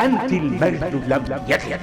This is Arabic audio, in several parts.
أنت المجد لم يغيب.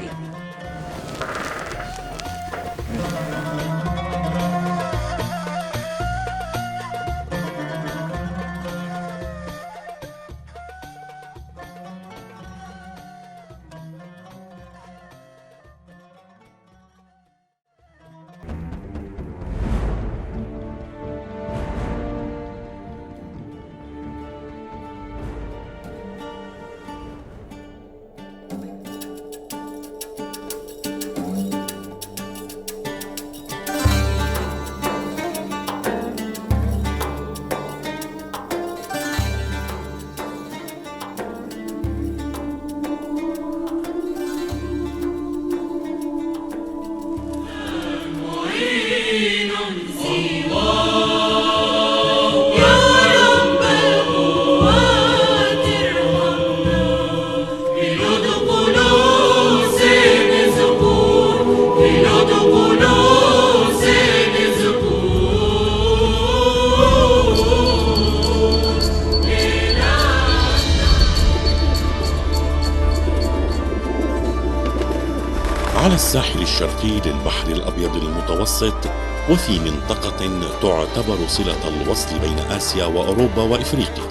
على الساحل الشرقي للبحر الأبيض المتوسط، وفي منطقة تعتبر صلة الوصل بين آسيا وأوروبا وإفريقيا.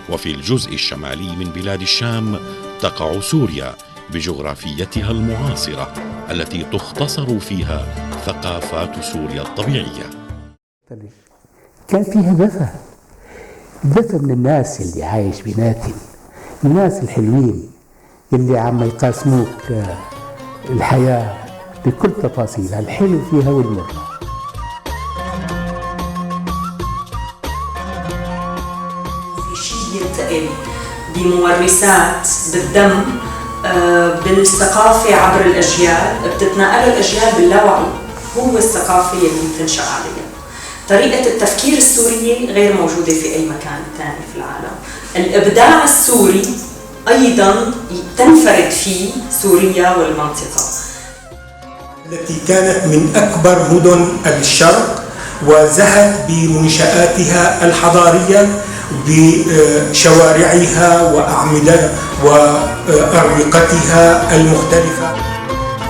وفي الجزء الشمالي من بلاد الشام تقع سوريا بجغرافيتها المعاصرة التي تختصر فيها ثقافات سوريا الطبيعية. كان فيها دفى من الناس اللي عايش بيناتهم، الناس الحلوين اللي عم يقاسموك الحياة بكل تفاصيلها، الحلو فيها والمر. في شيء ينتقل بمورثات بالدم، بالثقافة عبر الأجيال، بتتنقل الأجيال باللاوعي، هو الثقافة اللي بتنشأ عليها. طريقة التفكير السورية غير موجودة في أي مكان ثاني في العالم. الإبداع السوري أيضاً تنفرد فيه سوريا والمنطقة، التي كانت من أكبر مدن الشرق وزهت بمنشآتها الحضارية بشوارعها وأروقتها المختلفة.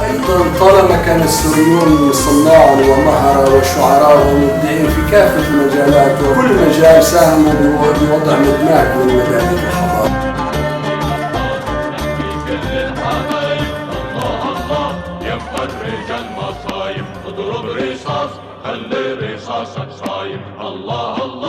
أيضاً طالما كان السوريون صناعاً ومهرة وشعراء ومبدعين في كافة المجالات، وكل مجال ساهموا بوضع مدماج من مبادئ الحضارة. اضرب رصاص خلي رصاصك صايم. الله الله